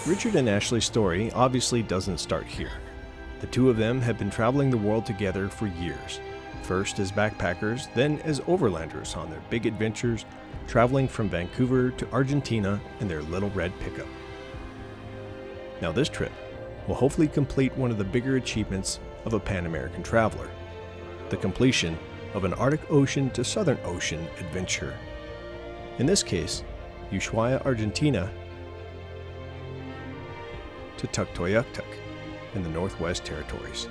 Richard and Ashley's story obviously doesn't start here. The two of them have been traveling the world together for years, first as backpackers, then as overlanders on their big adventures, traveling from Vancouver to Argentina in their little red pickup. Now this trip will hopefully complete one of the bigger achievements of a Pan-American traveler, the completion of an Arctic Ocean to Southern Ocean adventure. In this case, Ushuaia, Argentina to Tuktoyaktuk in the Northwest Territories.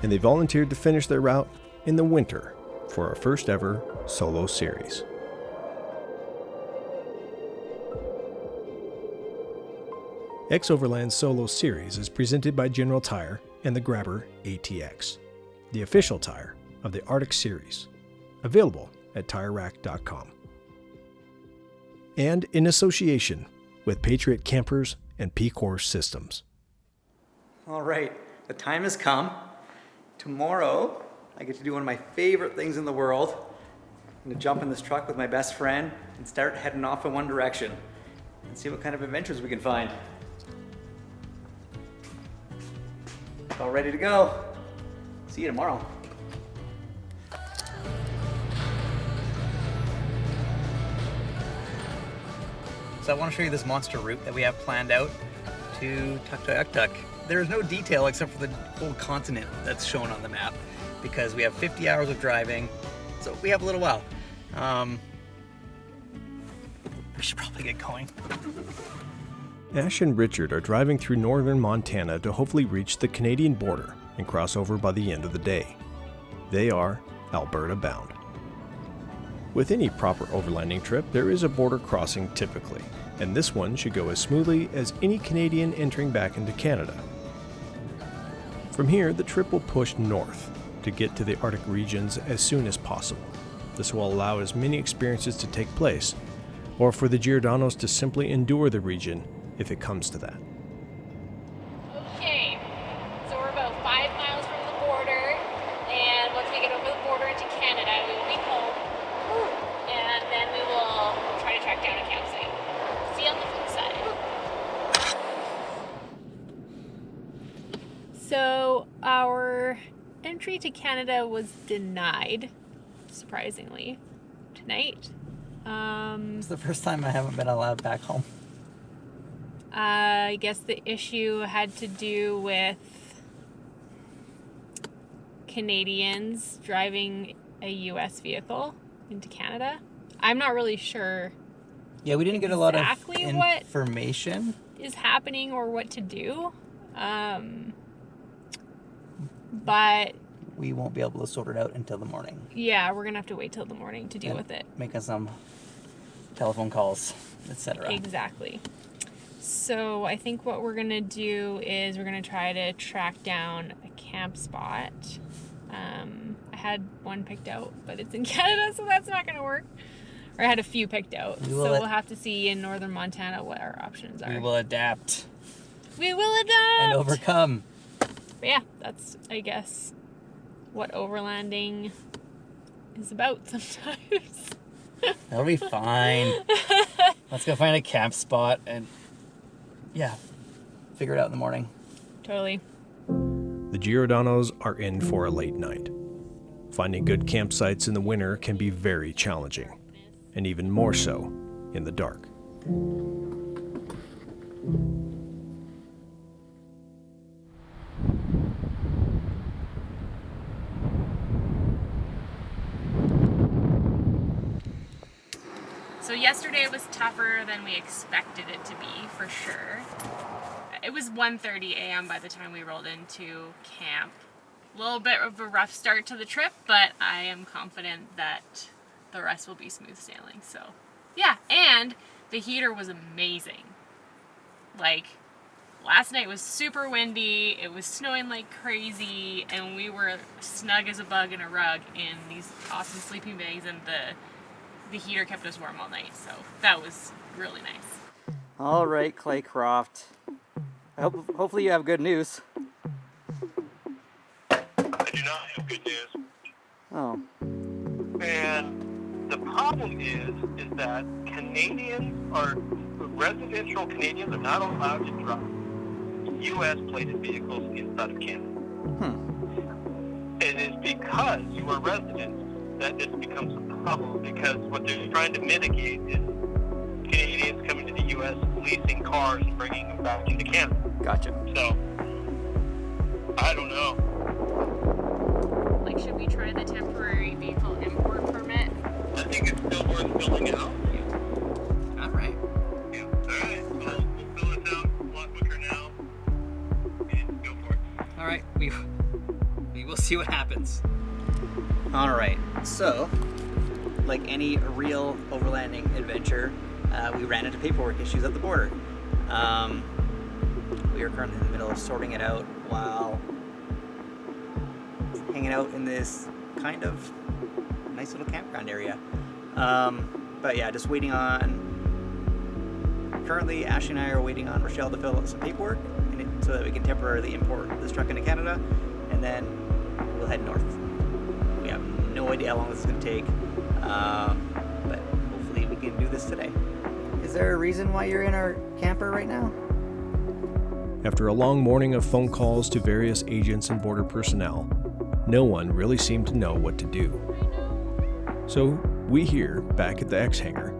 And they volunteered to finish their route in the winter for our first ever solo series. Xoverland's solo series is presented by General Tire and the Grabber ATX, the official tire of the Arctic series, available at TireRack.com. And in association with Patriot Campers and P-Course Systems. All right, the time has come. Tomorrow, I get to do one of my favorite things in the world. I'm gonna jump in this truck with my best friend and start heading off in one direction and see what kind of adventures we can find. All ready to go. See you tomorrow. So I want to show you this monster route that we have planned out to Tuktoyaktuk. There is no detail except for the whole continent that's shown on the map because we have 50 hours of driving, so we have a little while. We should probably get going. Ash and Richard are driving through northern Montana to hopefully reach the Canadian border and cross over by the end of the day. They are Alberta bound. With any proper overlanding trip, there is a border crossing typically, and this one should go as smoothly as any Canadian entering back into Canada. From here, the trip will push north to get to the Arctic regions as soon as possible. This will allow as many experiences to take place, or for the Giordano's to simply endure the region if it comes to that. Okay, so we're about 5 miles from the border, and once we get over the border into Canada, we will be home, and then we will try to track down a campsite. See you on the flip side. So our entry to Canada was denied, surprisingly, tonight. It's the first time I haven't been allowed back home. I guess the issue had to do with Canadians driving a U.S. vehicle into Canada. I'm not really sure. Yeah, we didn't get a lot of exactly what information is happening or what to do. But we won't be able to sort it out until the morning. yeah, we're gonna have to wait till the morning to deal with it. Making some telephone calls, etc. Exactly. So I think what we're gonna do is we're gonna try to track down a camp spot. I had one picked out, but it's in Canada, so that's not gonna work. Or I had a few picked out. So we'll have to see in northern Montana what our options are. We will adapt. We will adapt! And overcome. But yeah, that's, I guess, what overlanding is about sometimes. That'll be fine. Let's go find a camp spot and, yeah, figure it out in the morning. Totally. The Giordano's are in for a late night. Finding good campsites in the winter can be very challenging, and even more so in the dark. So yesterday was tougher than we expected it to be, for sure. It was 1:30 a.m. by the time we rolled into camp. A little bit of a rough start to the trip, but I am confident that the rest will be smooth sailing. So yeah, and the heater was amazing. Like, last night was super windy, it was snowing like crazy, and we were snug as a bug in a rug in these awesome sleeping bags, and the heater kept us warm all night, so that was really nice. All right, Claycroft. Hopefully you have good news. I do not have good news. Oh. And the problem is that Canadians are residential Canadians are not allowed to drive U.S. plated vehicles inside of Canada. It is because you are residents that this becomes a problem, because what they're trying to mitigate is Canadians coming to the U.S., leasing cars and bringing them back into Canada. Gotcha. So, I don't know. Like, should we try the temporary vehicle import permit? I think it's still worth filling out. All right. Yeah. All right. We'll fill this out a lot quicker now and go for it. All right. We will see what happens. All right. So, like any real overlanding adventure, we ran into paperwork issues at the border. We are currently in the middle of sorting it out while hanging out in this kind of nice little campground area. But yeah, just waiting on. Currently, Ashley and I are waiting on Rochelle to fill out some paperwork so that we can temporarily import this truck into Canada, and then we'll head north. We have no idea how long this is going to take, but hopefully we can do this today. Is there a reason why you're in our camper right now? After a long morning of phone calls to various agents and border personnel, no one really seemed to know what to do. So we here, back at the X-Hangar,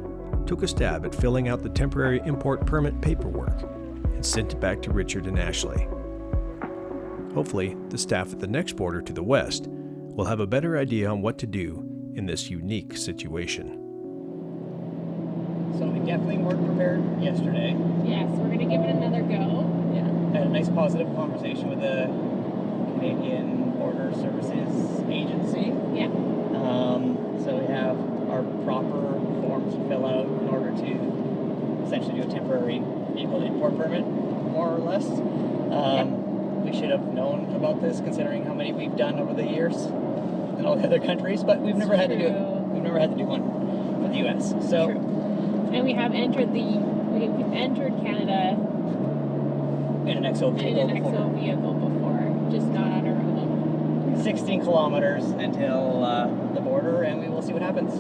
took a stab at filling out the temporary import permit paperwork and sent it back to Richard and Ashley. Hopefully, the staff at the next border to the west will have a better idea on what to do in this unique situation. So we definitely weren't prepared yesterday. Yes, we're gonna give it another go. Yeah. Had a nice positive conversation with the Canadian Border Services Agency. Yeah. So we have our proper forms to fill out in order to essentially do a temporary vehicle import permit, more or less. We should have known about this considering how many we've done over the years in all the other countries, but we've never had to do it. We've never had to do one for the US. So. True. And we have entered Canada In an XO vehicle before, just not on our own. 16 kilometers until the border, and we will see what happens.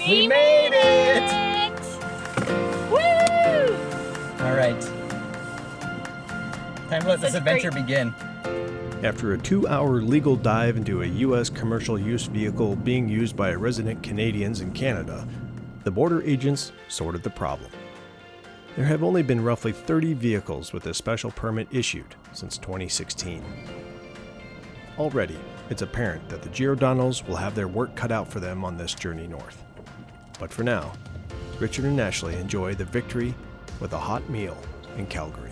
We made it! Woo! All right. Time to let this adventure begin. After a 2-hour legal dive into a U.S. commercial use vehicle being used by resident Canadians in Canada, the border agents sorted the problem. There have only been roughly 30 vehicles with a special permit issued since 2016. Already, it's apparent that the Giordano's will have their work cut out for them on this journey north. But for now, Richard and Ashley enjoy the victory with a hot meal in Calgary.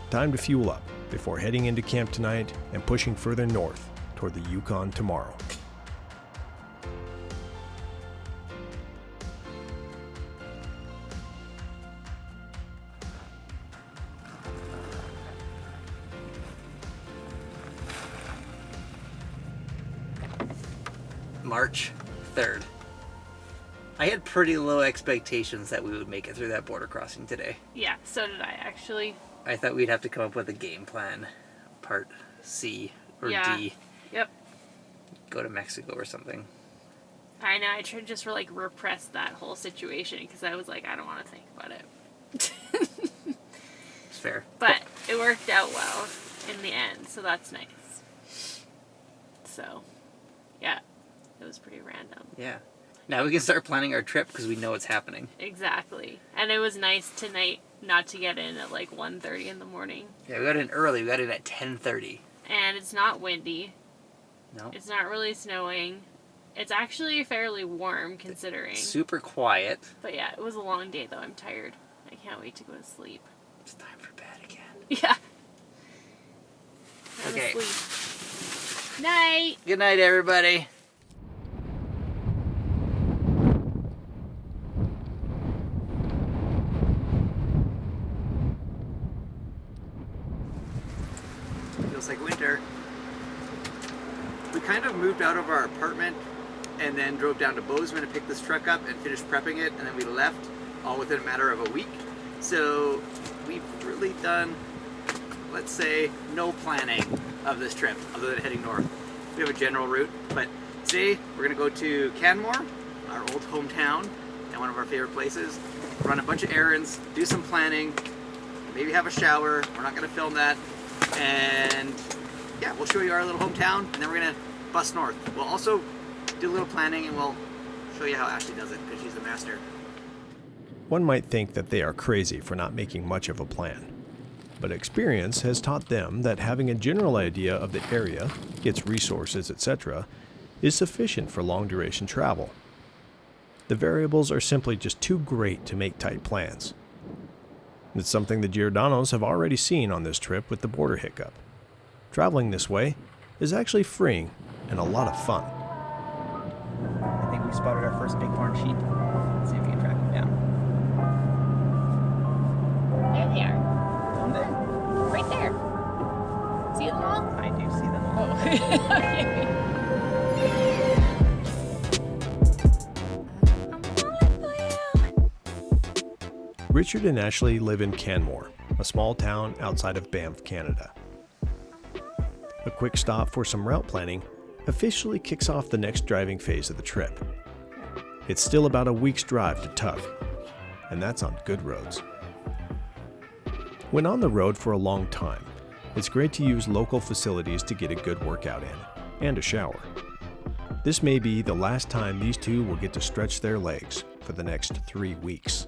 Time to fuel up before heading into camp tonight and pushing further north toward the Yukon tomorrow. March 3rd. I had pretty low expectations that we would make it through that border crossing today. Yeah, so did I actually. I thought we'd have to come up with a game plan, part C or D. Yep. Go to Mexico or something. I know, I tried to just repress that whole situation because I was like, I don't want to think about it. It's fair. But it worked out well in the end, so that's nice. So, yeah, it was pretty random. Yeah. Now we can start planning our trip because we know what's happening. Exactly. And it was nice tonight not to get in at like 1:30 in the morning. Yeah, we got in early. We got in at 10:30. And it's not windy. No. It's not really snowing. It's actually fairly warm considering. It's super quiet. But yeah, it was a long day though. I'm tired. I can't wait to go to sleep. It's time for bed again. Yeah. I'm Okay. asleep. Night. Good night, everybody. Feels like winter. we kind of moved out of our apartment and then drove down to Bozeman to pick this truck up and finish prepping it, and then we left all within a matter of a week. So we've really done, let's say, no planning of this trip other than heading north. We have a general route, but today we're gonna go to Canmore, our old hometown and one of our favorite places, run a bunch of errands, do some planning, maybe have a shower. We're not gonna film that. And yeah, we'll show you our little hometown, and then we're gonna bus north. We'll also do a little planning, and we'll show you how Ashley does it, because she's the master. One might think that they are crazy for not making much of a plan, but experience has taught them that having a general idea of the area, its resources, etc., is sufficient for long-duration travel. The variables are simply just too great to make tight plans. It's something the Giordano's have already seen on this trip with the border hiccup. Traveling this way is actually freeing and a lot of fun. I think we spotted our first bighorn sheep. Let's see if we can track them down. There they are. Down there? Right there. See them all? I do see them all. Richard and Ashley live in Canmore, a small town outside of Banff, Canada. A quick stop for some route planning officially kicks off the next driving phase of the trip. It's still about a week's drive to Tough, and that's on good roads. When on the road for a long time, it's great to use local facilities to get a good workout in, and a shower. This may be the last time these two will get to stretch their legs for the next 3 weeks.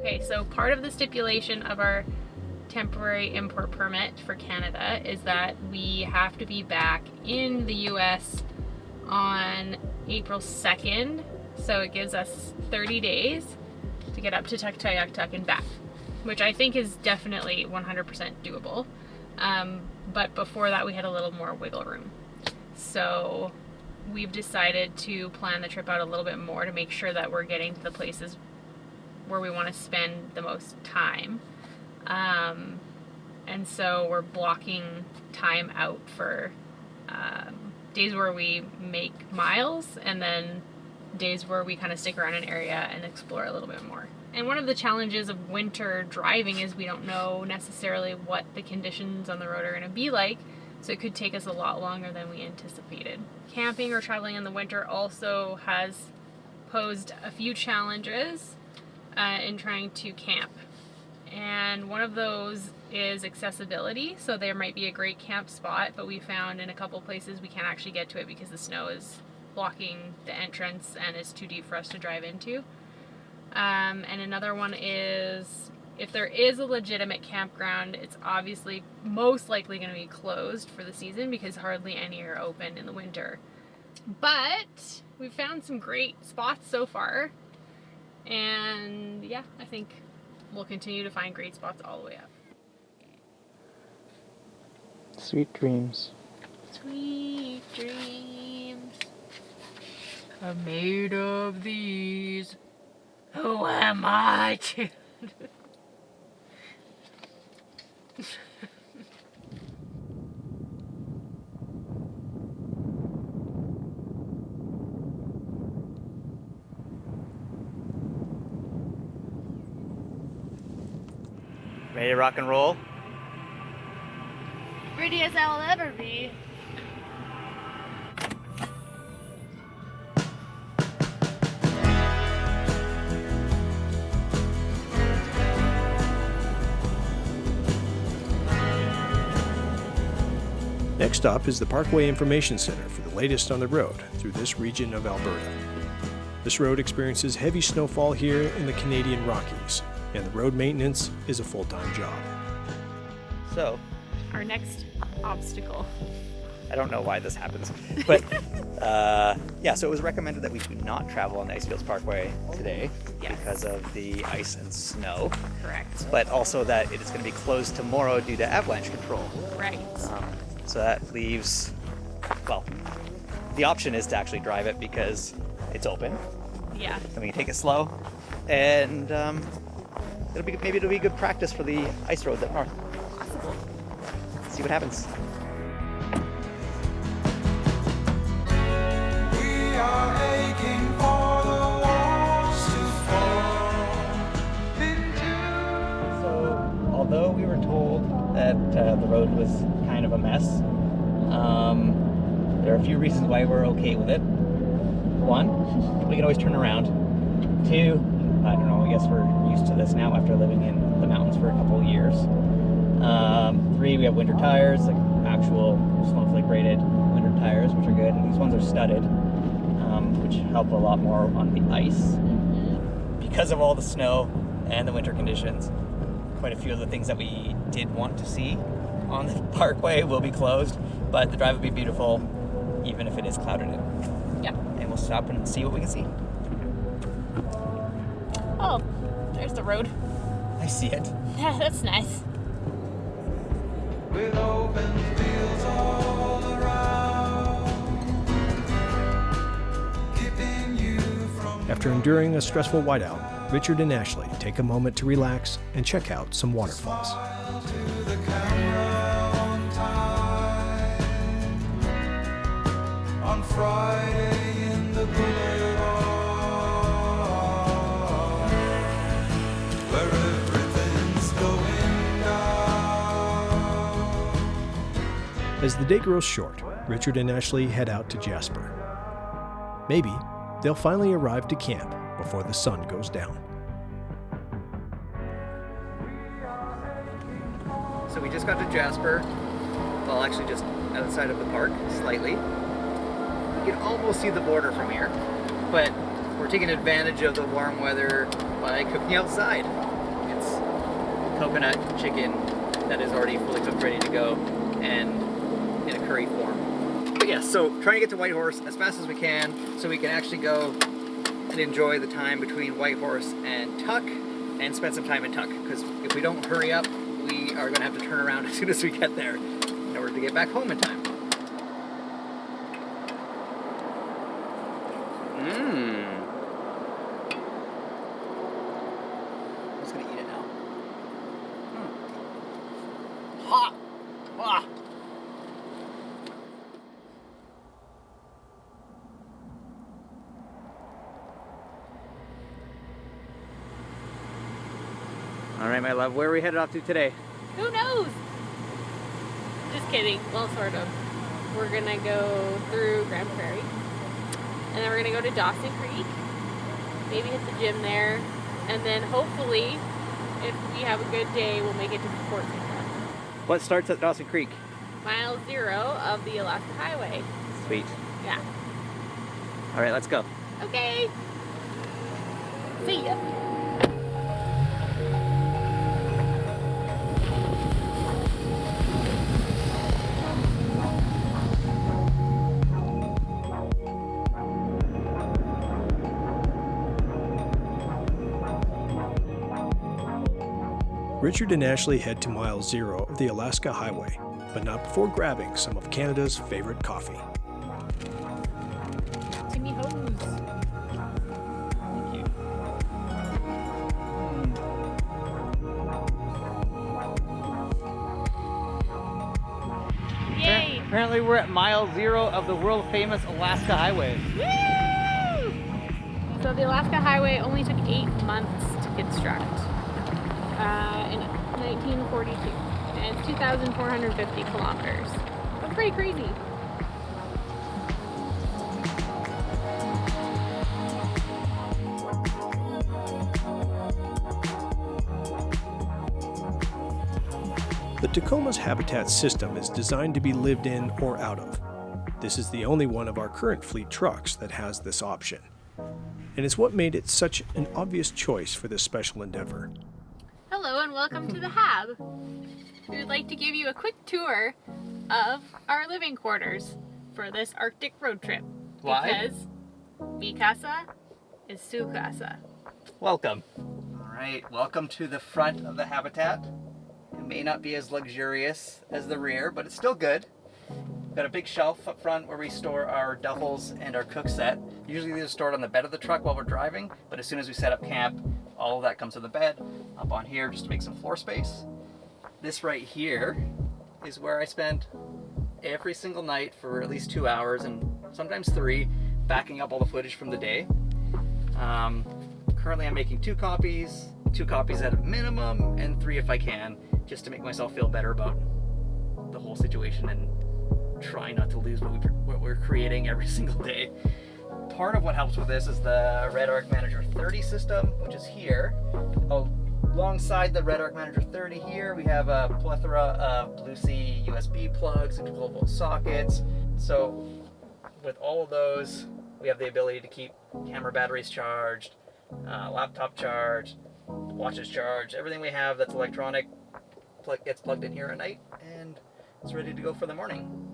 Okay, so part of the stipulation of our temporary import permit for Canada is that we have to be back in the US on April 2nd. So it gives us 30 days to get up to Tuktoyaktuk and back, which I think is definitely 100% doable. But before that, we had a little more wiggle room. So we've decided to plan the trip out a little bit more to make sure that we're getting to the places where we want to spend the most time. And so we're blocking time out for days where we make miles, and then days where we kind of stick around an area and explore a little bit more. And one of the challenges of winter driving is we don't know necessarily what the conditions on the road are going to be like, so it could take us a lot longer than we anticipated. Camping or traveling in the winter also has posed a few challenges in trying to camp. And one of those is accessibility. So there might be a great camp spot, but we found in a couple places we can't actually get to it because the snow is blocking the entrance and it's too deep for us to drive into. And another one is if there is a legitimate campground, it's obviously most likely going to be closed for the season because hardly any are open in the winter. But we've found some great spots so far. And yeah, I think we'll continue to find great spots all the way up. Sweet dreams. Sweet dreams are made of these. Who am I to? Ready to rock and roll? Ready as I'll ever be. Next stop is the Parkway Information Center for the latest on the road through this region of Alberta. This road experiences heavy snowfall here in the Canadian Rockies, and the road maintenance is a full-time job. So, Our next obstacle. I don't know why this happens, but yeah, so it was recommended that we do not travel on the Icefields Parkway today Yes. because of the ice and snow, Correct. but also that it is going to be closed tomorrow due to avalanche control. Right. So that leaves, well, the option is to actually drive it because it's open. Yeah. Then we can take it slow, and maybe it'll be good practice for the ice roads up north. Possible. See what happens. We are aching for the walls to fall into. So, although we were told that the road was kind of a mess, there are a few reasons why we're okay with it. One, we can always turn around. Two, I don't know, I guess we're used to this now after living in the mountains for a couple of years. Three, we have winter tires, like actual snowflake rated winter tires, which are good. And these ones are studded, which help a lot more on the ice. Because of all the snow and the winter conditions, quite a few of the things that we did want to see on the parkway will be closed, but the drive will be beautiful, even if it is clouded in. Yep. And we'll stop and see what we can see. Oh, there's the road. I see it. Yeah, that's nice. With open fields all around, keeping you from. After enduring a stressful whiteout, Richard and Ashley take a moment to relax and check out some waterfalls. Smile to the camera on time. On Friday in the boulevard, where everything's going down. As the day grows short, Richard and Ashley head out to Jasper. Maybe they'll finally arrive to camp before the sun goes down. So we just got to Jasper. Well, actually just outside of the park, slightly. You can almost see the border from here, but we're taking advantage of the warm weather by cooking outside. It's coconut chicken that is already fully cooked, ready to go, and in a curry form. But yeah, so trying to get to Whitehorse as fast as we can so we can actually go and enjoy the time between Whitehorse and Tuck and spend some time in Tuck, because if we don't hurry up, we are going to have to turn around as soon as we get there in order to get back home in time. I'm just going to eat it now. Hot! Ah! All right, my love, where are we headed off to today? Who knows? Just kidding. Well, sort of. We're gonna go through Grand Prairie, and then we're gonna go to Dawson Creek. Maybe hit the gym there, and then hopefully, if we have a good day, we'll make it to Fort St. John. What starts at Dawson Creek? Mile 0 of the Alaska Highway. Sweet. Yeah. All right, let's go. Okay. See ya. Richard and Ashley head to mile 0 of the Alaska Highway, but not before grabbing some of Canada's favorite coffee. Timmy Hose. Thank you. Yay! Apparently we're at mile 0 of the world famous Alaska Highway. Woo! So the Alaska Highway only took 8 months to construct in 1942, and it's 2,450 kilometers. That's pretty crazy. The Tacoma's habitat system is designed to be lived in or out of. This is the only one of our current fleet trucks that has this option, and it's what made it such an obvious choice for this special endeavor. Hello and welcome to the Hab. We would like to give you a quick tour of our living quarters for this Arctic road trip. Why? Because mi casa is su casa. Welcome. All right, welcome to the front of the habitat. It may not be as luxurious as the rear, but it's still good. We've got a big shelf up front where we store our duffels and our cook set. Usually these are stored on the bed of the truck while we're driving, but as soon as we set up camp, all of that comes to the bed, up on here just to make some floor space. This right here is where I spend every single night for at least 2 hours and sometimes 3, backing up all the footage from the day. Currently I'm making 2 copies at a minimum, and 3 if I can, just to make myself feel better about the whole situation and try not to lose what we're creating every single day. Part of what helps with this is the Red Arc Manager 30 system, which is here. Alongside the Red Arc Manager 30 here, we have a plethora of Blue Sea USB plugs and 12-volt sockets. So with all of those, we have the ability to keep camera batteries charged, laptop charged, watches charged. Everything we have that's electronic gets plugged in here at night, and it's ready to go for the morning.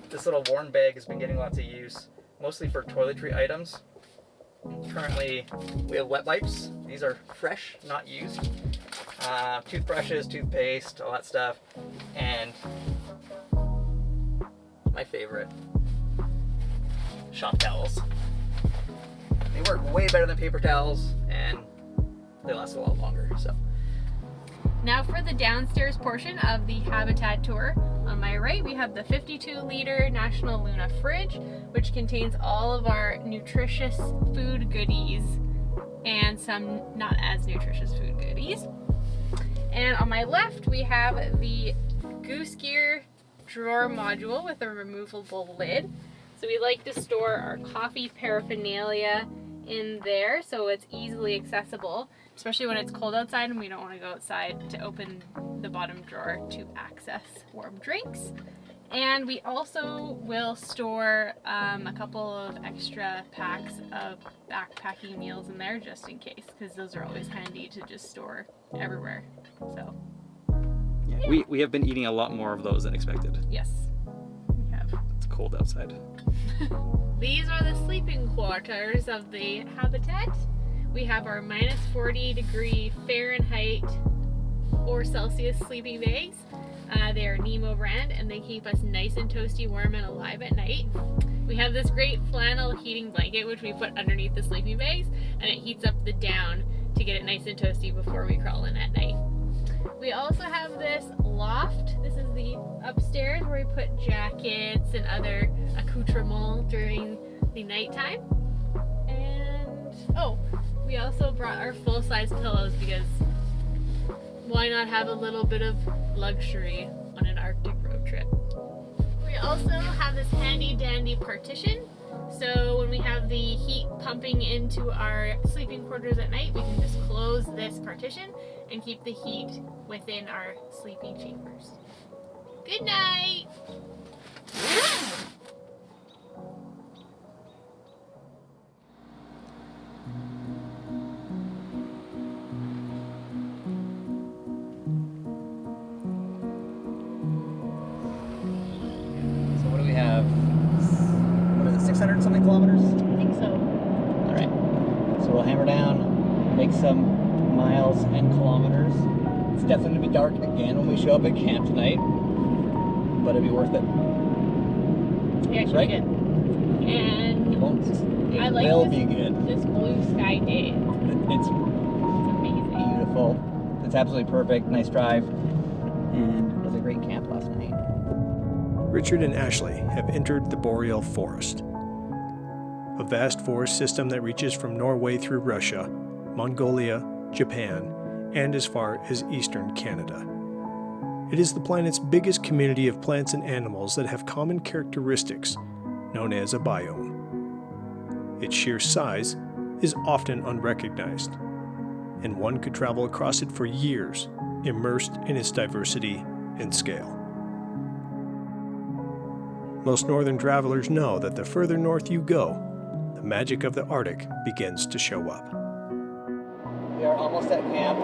This little worn bag has been getting lots of use, mostly for toiletry items. Currently, we have wet wipes. These are fresh, not used. Toothbrushes, toothpaste, all that stuff. And my favorite, shop towels. They work way better than paper towels, and they last a lot longer. So. Now for the downstairs portion of the Habitat tour. On my right, we have the 52-liter National Luna fridge, which contains all of our nutritious food goodies and some not as nutritious food goodies. And on my left, we have the Goose Gear drawer module with a removable lid. So we like to store our coffee paraphernalia in there so it's easily accessible, especially when it's cold outside and we don't want to go outside to open the bottom drawer to access warm drinks. And we also will store a couple of extra packs of backpacking meals in there just in case, because those are always handy to just store everywhere. So Yeah. We have been eating a lot more of those than expected. yes, we have. It's cold outside. These are the sleeping quarters of the Habitat. We have our minus 40 degree Fahrenheit or Celsius sleeping bags. They are Nemo brand and they keep us nice and toasty, warm, and alive at night. We have this great flannel heating blanket which we put underneath the sleeping bags, and it heats up the down to get it nice and toasty before we crawl in at night. We also have this loft. This is the upstairs where we put jackets and other accoutrements during the nighttime. And we also brought our full-size pillows because why not have a little bit of luxury on an Arctic road trip? We also have this handy dandy partition. So when we have the heat pumping into our sleeping quarters at night, we can just close this partition and keep the heat within our sleeping chambers. Good night! So what do we have? What is it, 600 something kilometers? I think so. All right. So we'll hammer down, make some miles and kilometers. It's definitely going to be dark again when we show up at camp tonight, but it'll be worth it. Yeah, it should Right? be good. And It won't. It I like will this, be good. this blue sky day. It's It's amazing. beautiful. It's absolutely perfect. Nice drive. And it was a great camp last night. Richard and Ashley have entered the boreal forest, a vast forest system that reaches from Norway through Russia, Mongolia, Japan, and as far as eastern Canada. It is the planet's biggest community of plants and animals that have common characteristics, known as a biome. Its sheer size is often unrecognized, and one could travel across it for years, immersed in its diversity and scale. Most northern travelers know that the further north you go, the magic of the Arctic begins to show up. We are almost at camp.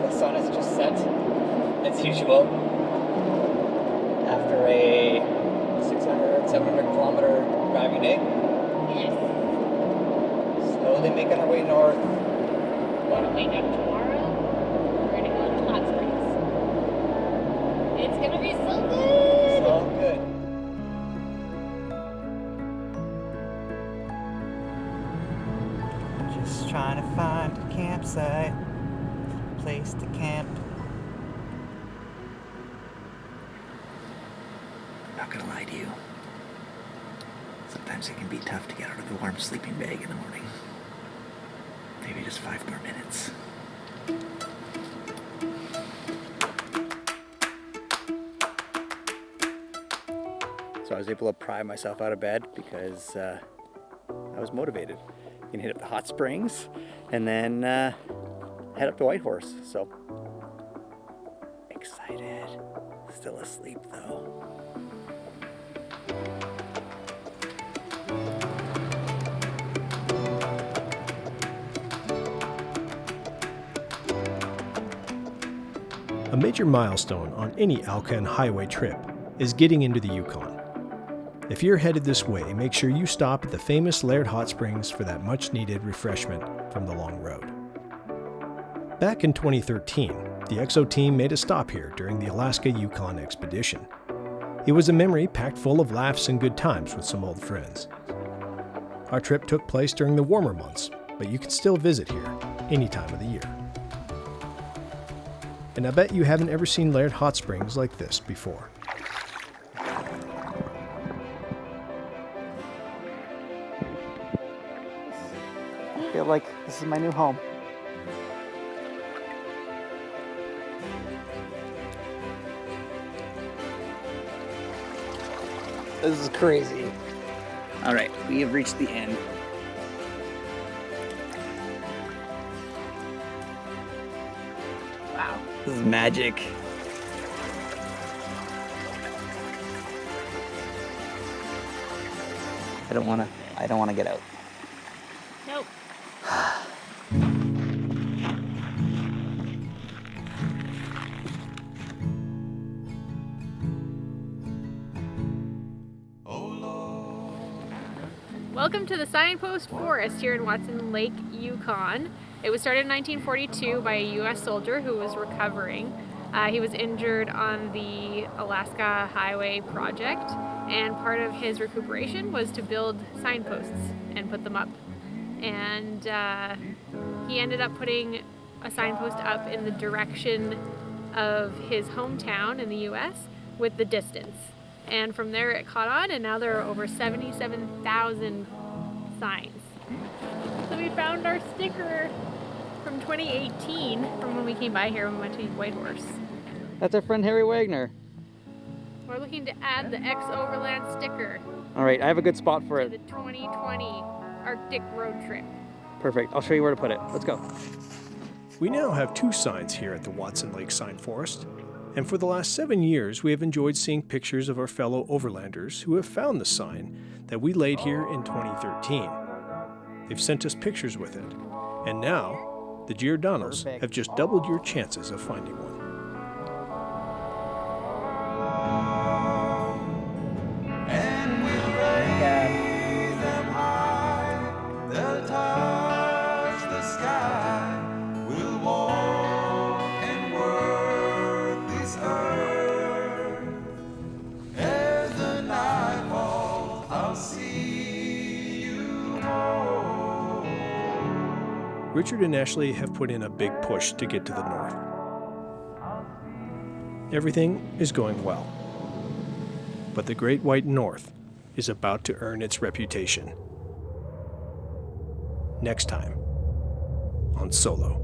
The sun has just set, as usual. After a 600, 700 kilometer driving day. Yes. Slowly making our way north. We're gonna wake up tomorrow. We're gonna go to Hot Springs. It's gonna be so good. So good. Just trying to find a campsite, place to camp. I'm not gonna lie to you. Sometimes it can be tough to get out of the warm sleeping bag in the morning. Maybe just 5 more minutes. So I was able to pry myself out of bed because I was motivated. You can hit up the hot springs and then head up to Whitehorse. So excited. Still asleep though. A major milestone on any Alcan highway trip is getting into the Yukon. If you're headed this way, make sure you stop at the famous Laird Hot Springs for that much-needed refreshment from the long road. Back in 2013, the XO team made a stop here during the Alaska-Yukon expedition. It was a memory packed full of laughs and good times with some old friends. Our trip took place during the warmer months, but you can still visit here any time of the year. And I bet you haven't ever seen Laird Hot Springs like this before. I feel like this is my new home. This is crazy. All right, we have reached the end. Wow. This is magic. I don't wanna get out. Nope. Welcome to the Signpost Forest here in Watson Lake, Yukon. It was started in 1942 by a U.S. soldier who was recovering. He was injured on the Alaska Highway project, and part of his recuperation was to build signposts and put them up. And he ended up putting a signpost up in the direction of his hometown in the U.S. with the distance. And from there it caught on, and now there are over 77,000 signs. So we found our sticker from 2018 from when we came by here when we went to Whitehorse. That's our friend Harry Wagner. We're looking to add the xoverland sticker All right, I have a good spot for to it. the 2020 Arctic road trip. Perfect. I'll show you where to put it. Let's go. We now have 2 signs here at the Watson Lake Sign Forest, and for the last 7 years we have enjoyed seeing pictures of our fellow overlanders who have found the sign that we laid here in 2013. They've sent us pictures with it, and now the Giordano's Perfect. have just doubled your chances of finding one. And we'll raise them high. They'll touch the sky. We'll walk and work this earth. As the night falls, I'll see you home. Richard and Ashley have put in a big push to get to the north. Everything is going well. But the Great White North is about to earn its reputation. Next time on Solo.